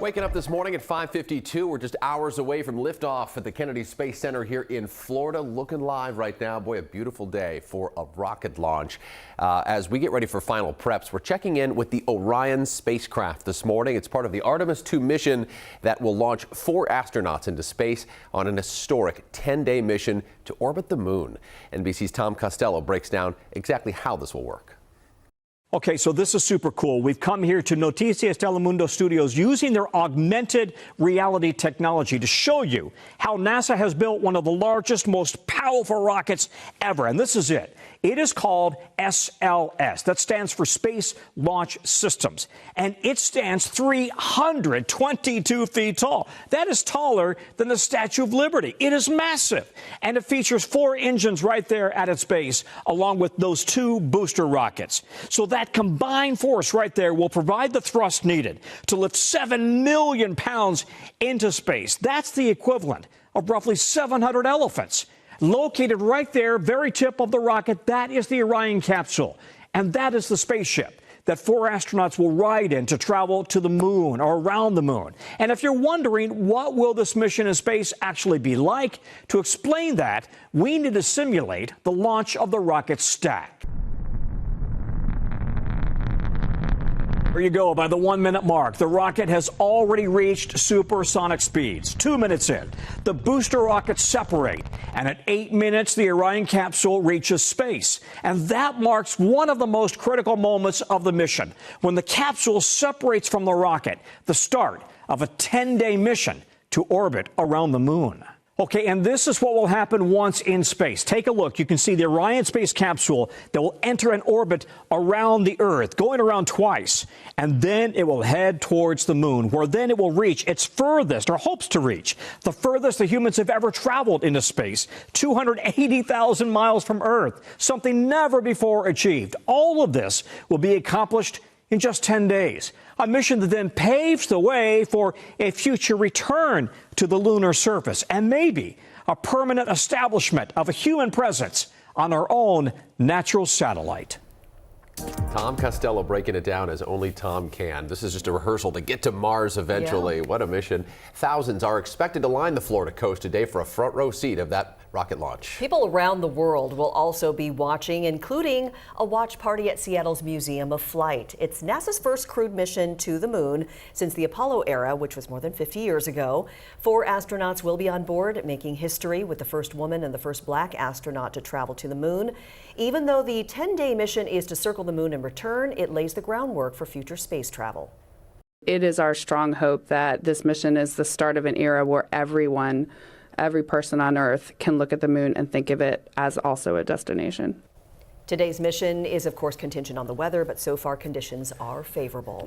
Waking up this morning at 5:52, we're just hours away from liftoff at the Kennedy Space Center here in Florida. Looking live right now. Boy, a beautiful day for a rocket launch. As we get ready for final preps, we're checking in with the Orion spacecraft this morning. It's part of the Artemis II mission that will launch 4 astronauts into space on an historic 10-day mission to orbit the moon. NBC's Tom Costello breaks down exactly how this will work. Okay, so this is super cool. We've come here to Noticias Telemundo Studios using their augmented reality technology to show you how NASA has built one of the largest, most powerful rockets ever. And this is it. It is called SLS. That stands for Space Launch Systems. And it stands 322 feet tall. That is taller than the Statue of Liberty. It is massive. And it features 4 engines right there at its base, along with those 2 booster rockets. So that combined force right there will provide the thrust needed to lift 7 million pounds into space. That's the equivalent of roughly 700 elephants. Located right there, very tip of the rocket, that is the Orion capsule. And that is the spaceship that 4 astronauts will ride in to travel to the moon or around the moon. And if you're wondering what will this mission in space actually be like, to explain that, we need to simulate the launch of the rocket stack. There you go, by the 1-minute mark. The rocket has already reached supersonic speeds. 2 minutes in, the booster rockets separate, and at 8 minutes, the Orion capsule reaches space. And that marks one of the most critical moments of the mission, when the capsule separates from the rocket, the start of a 10-day mission to orbit around the moon. Okay, and this is what will happen once in space. Take a look. You can see the Orion space capsule that will enter an orbit around the Earth, going around twice. And then it will head towards the moon, where then it will reach its furthest, or hopes to reach, the furthest the humans have ever traveled into space, 280,000 miles from Earth, something never before achieved. All of this will be accomplished in just 10 days. A mission that then paves the way for a future return to the lunar surface and maybe a permanent establishment of a human presence on our own natural satellite. Tom Costello breaking it down as only Tom can. This is just a rehearsal to get to Mars eventually. Yeah. What a mission. Thousands are expected to line the Florida coast today for a front row seat of that rocket launch. People around the world will also be watching, including a watch party at Seattle's Museum of Flight. It's NASA's first crewed mission to the moon since the Apollo era, which was more than 50 years ago. 4 astronauts will be on board, making history with the first woman and the first black astronaut to travel to the moon. Even though the 10-day mission is to circle the moon and return, it lays the groundwork for future space travel. It is our strong hope that this mission is the start of an era where every person on Earth can look at the moon and think of it as also a destination. Today's mission is, of course, contingent on the weather, but so far conditions are favorable.